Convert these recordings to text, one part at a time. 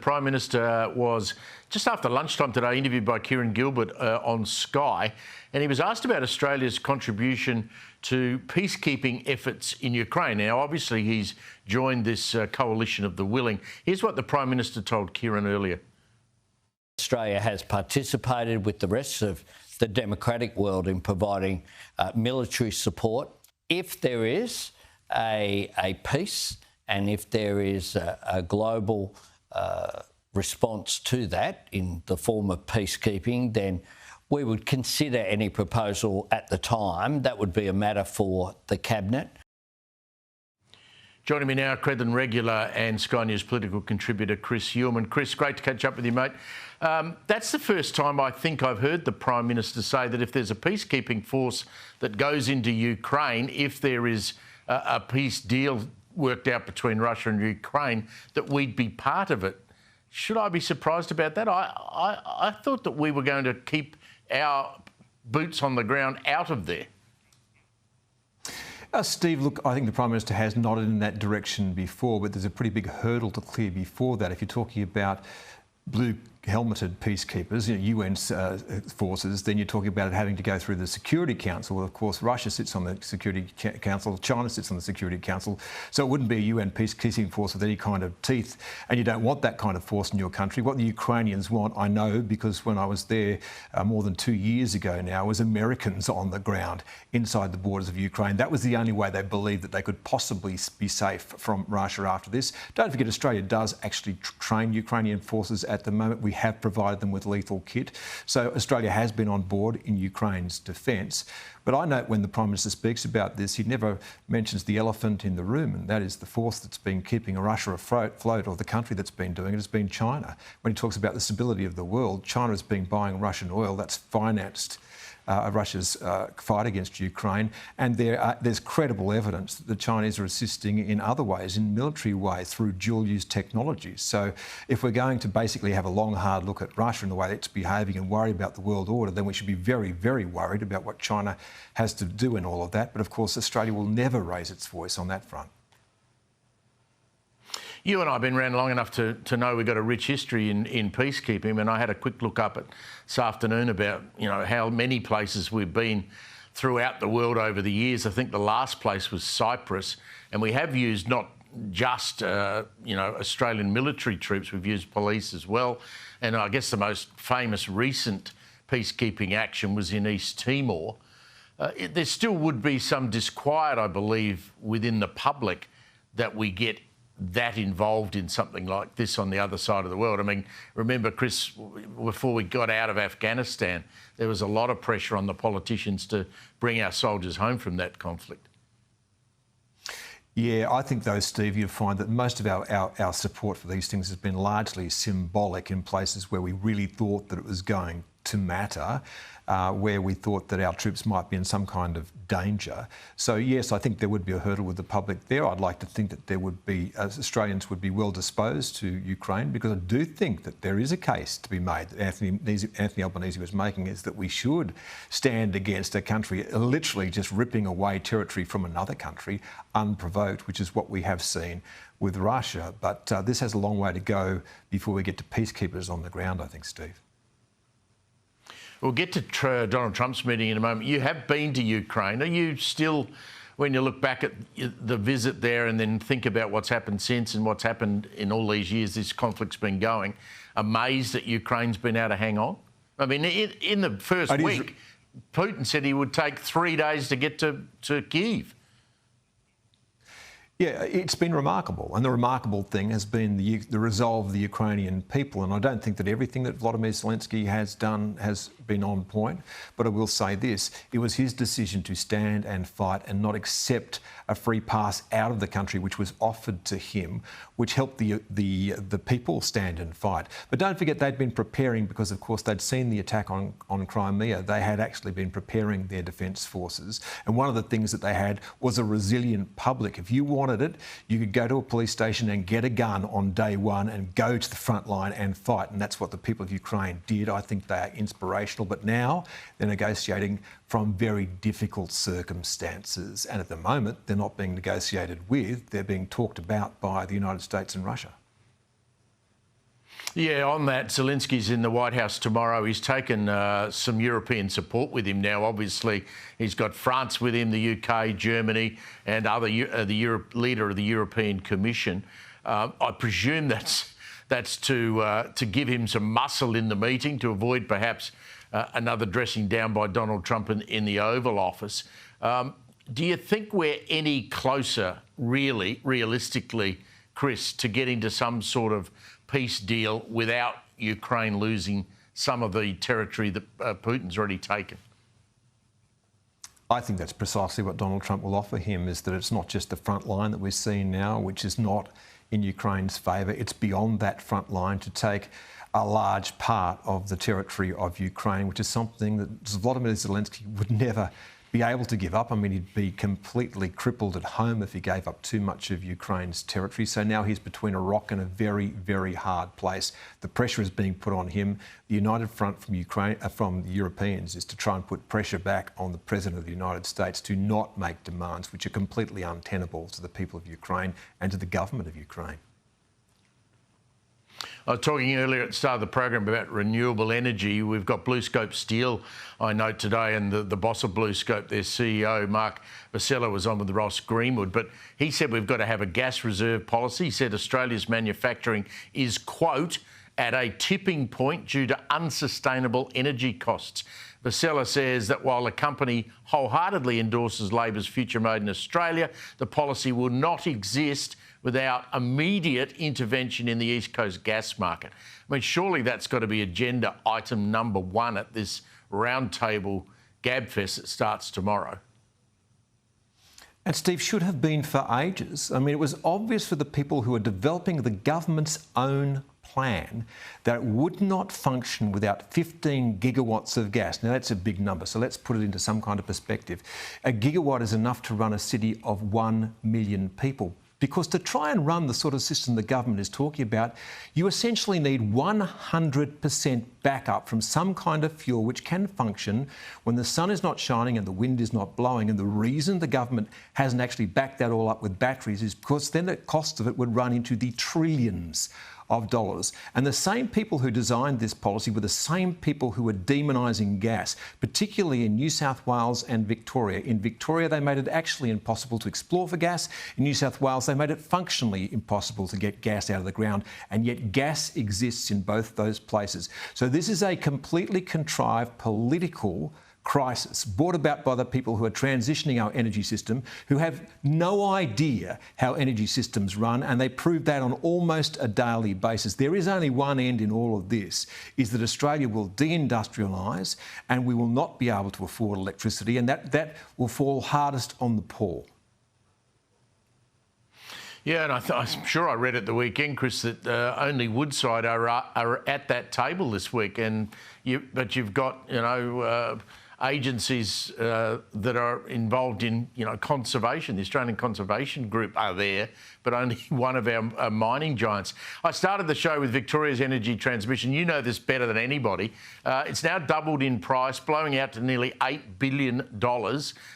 Prime Minister was, just after lunchtime today, interviewed by Kieran Gilbert on Sky, and he was asked about Australia's contribution to peacekeeping efforts in Ukraine. Now, obviously, he's joined this coalition of the willing. Here's what the Prime Minister told Kieran earlier. Australia has participated with the rest of the democratic world in providing military support. If there is a peace and if there is a global response to that in the form of peacekeeping, then we would consider any proposal at the time. That would be a matter for the Cabinet. Joining me now, Credlin regular and Sky News political contributor Chris Uhlmann. Chris, great to catch up with you, mate. That's the first time I think I've heard the Prime Minister say that if there's a peacekeeping force that goes into Ukraine, if there is a peace deal worked out between Russia and Ukraine, that we'd be part of it. Should I be surprised about that? I thought that we were going to keep our boots on the ground out of there. Steve, look, I think the Prime Minister has nodded in that direction before, but there's a pretty big hurdle to clear before that. If you're talking about blue helmeted peacekeepers, UN forces, then you're talking about it having to go through the Security Council. Well, of course, Russia sits on the Security Council, China sits on the Security Council, so it wouldn't be a UN peacekeeping force with any kind of teeth, and you don't want that kind of force in your country. What the Ukrainians want, I know, because when I was there more than 2 years ago now, was Americans on the ground inside the borders of Ukraine. That was the only way they believed that they could possibly be safe from Russia after this. Don't forget, Australia does actually train Ukrainian forces at the moment. We have provided them with lethal kit. So Australia has been on board in Ukraine's defence. But I note when the Prime Minister speaks about this, he never mentions the elephant in the room, and that is the force that's been keeping Russia afloat, or the country that's been doing it has been China. When he talks about the stability of the world, China has been buying Russian oil. That's financed Russia's fight against Ukraine, and there's credible evidence that the Chinese are assisting in other ways, in military ways, through dual-use technologies. So if we're going to basically have a long, hard look at Russia and the way it's behaving and worry about the world order, then we should be very, very worried about what China has to do in all of that. But of course, Australia will never raise its voice on that front. You and I have been around long enough to know we've got a rich history in peacekeeping, and I had a quick look up this afternoon about how many places we've been throughout the world over the years. I think the last place was Cyprus, and we have used not just Australian military troops, we've used police as well, and I guess the most famous recent peacekeeping action was in East Timor. There still would be some disquiet, I believe, within the public that we get that involved in something like this on the other side of the world. I mean, remember, Chris, before we got out of Afghanistan, there was a lot of pressure on the politicians to bring our soldiers home from that conflict. Yeah, I think though, Steve, you'll find that most of our support for these things has been largely symbolic in places where we really thought that it was going to matter, where we thought that our troops might be in some kind of danger. So yes, I think there would be a hurdle with the public there. I'd like to think that there would be, Australians would be well disposed to Ukraine, because I do think that there is a case to be made that Anthony Albanese was making, is that we should stand against a country literally just ripping away territory from another country unprovoked, which is what we have seen with Russia. But this has a long way to go before we get to peacekeepers on the ground, I think, Steve. We'll get to Donald Trump's meeting in a moment. You have been to Ukraine. Are you still, when you look back at the visit there and then think about what's happened since and what's happened in all these years this conflict's been going, amazed that Ukraine's been able to hang on? I mean, in the first week, Putin said he would take 3 days to get to Kyiv. Yeah, it's been remarkable, and the remarkable thing has been the resolve of the Ukrainian people, and I don't think that everything that Volodymyr Zelensky has done has been on point, but I will say this: it was his decision to stand and fight and not accept a free pass out of the country which was offered to him, which helped the people stand and fight. But don't forget, they'd been preparing, because of course they'd seen the attack on Crimea. They had actually been preparing their defence forces, and one of the things that they had was a resilient public. If you wanted it, you could go to a police station and get a gun on day one and go to the front line and fight, and that's what the people of Ukraine did. I think they are inspirational, but now they're negotiating from very difficult circumstances, and at the moment they're not being negotiated with, they're being talked about by the United States and Russia. Yeah, on that, Zelensky's in the White House tomorrow. He's taken some European support with him now. Obviously, he's got France with him, the UK, Germany, and the leader of the European Commission. I presume that's to give him some muscle in the meeting to avoid perhaps another dressing down by Donald Trump in the Oval Office. Do you think we're any closer, realistically, Chris, to getting to some sort of peace deal without Ukraine losing some of the territory that Putin's already taken? I think that's precisely what Donald Trump will offer him, is that it's not just the front line that we're seeing now, which is not in Ukraine's favour. It's beyond that front line to take a large part of the territory of Ukraine, which is something that Volodymyr Zelensky would never be able to give up. I mean, he'd be completely crippled at home if he gave up too much of Ukraine's territory. So now he's between a rock and a very, very hard place. The pressure is being put on him. The united front from Ukraine, from the Europeans, is to try and put pressure back on the President of the United States to not make demands which are completely untenable to the people of Ukraine and to the government of Ukraine. I was talking earlier at the start of the program about renewable energy. We've got BlueScope Steel, I note today, and the boss of BlueScope, their CEO, Mark Vasella, was on with Ross Greenwood. But he said we've got to have a gas reserve policy. He said Australia's manufacturing is, quote, at a tipping point due to unsustainable energy costs. Vasella says that while the company wholeheartedly endorses Labor's future made in Australia, the policy will not exist without immediate intervention in the East Coast gas market. I mean, surely that's got to be agenda item number one at this roundtable gabfest that starts tomorrow. And Steve, should have been for ages. I mean, it was obvious for the people who are developing the government's own plan that it would not function without 15 gigawatts of gas. Now, that's a big number, so let's put it into some kind of perspective. A gigawatt is enough to run a city of 1 million people. Because to try and run the sort of system the government is talking about, you essentially need 100% backup from some kind of fuel which can function when the sun is not shining and the wind is not blowing. And the reason the government hasn't actually backed that all up with batteries is because then the cost of it would run into the trillions of dollars. And the same people who designed this policy were the same people who were demonising gas, particularly in New South Wales and Victoria. In Victoria, they made it actually impossible to explore for gas. In New South Wales, they made it functionally impossible to get gas out of the ground. And yet gas exists in both those places. So this is a completely contrived political crisis brought about by the people who are transitioning our energy system, who have no idea how energy systems run, and they prove that on almost a daily basis. There is only one end in all of this, is that Australia will deindustrialise and we will not be able to afford electricity, and that will fall hardest on the poor. Yeah, and I'm sure I read at the weekend, Chris, that only Woodside are at that table this week, but you've got, agencies that are involved in, conservation. The Australian Conservation Group are there, but only one of our mining giants. I started the show with Victoria's energy transmission. You know this better than anybody. It's now doubled in price, blowing out to nearly $8 billion.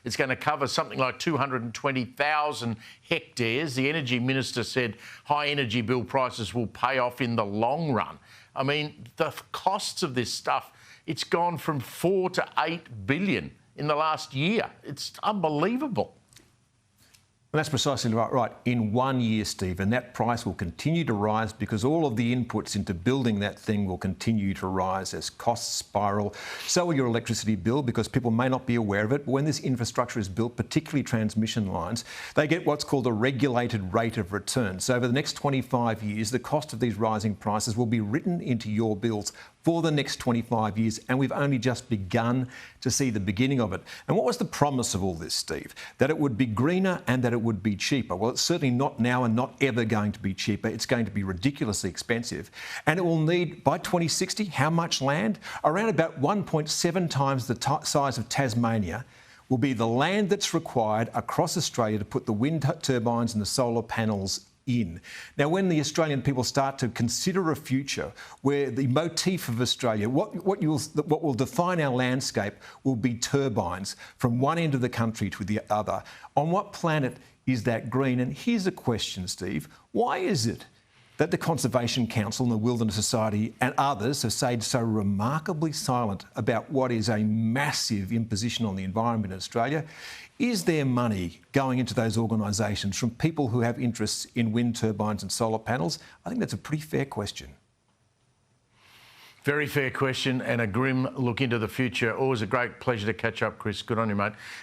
It's going to cover something like 220,000 hectares. The Energy Minister said high energy bill prices will pay off in the long run. I mean, the costs of this stuff, it's gone from 4 to 8 billion in the last year. It's unbelievable. And that's precisely right. In 1 year, Steve, and that price will continue to rise because all of the inputs into building that thing will continue to rise as costs spiral. So will your electricity bill, because people may not be aware of it, but when this infrastructure is built, particularly transmission lines, they get what's called a regulated rate of return. So over the next 25 years, the cost of these rising prices will be written into your bills for the next 25 years, and we've only just begun to see the beginning of it. And what was the promise of all this, Steve? That it would be greener and that it would be cheaper. Well, it's certainly not now and not ever going to be cheaper. It's going to be ridiculously expensive. And it will need, by 2060, how much land? Around about 1.7 times the size of Tasmania will be the land that's required across Australia to put the wind turbines and the solar panels in. Now, when the Australian people start to consider a future where the motif of Australia, what will define our landscape will be turbines from one end of the country to the other. On what planet is that green? And here's a question, Steve. Why is it that the Conservation Council and the Wilderness Society and others have stayed so remarkably silent about what is a massive imposition on the environment in Australia? Is there money going into those organisations from people who have interests in wind turbines and solar panels? I think that's a pretty fair question. Very fair question and a grim look into the future. Always a great pleasure to catch up, Chris. Good on you, mate.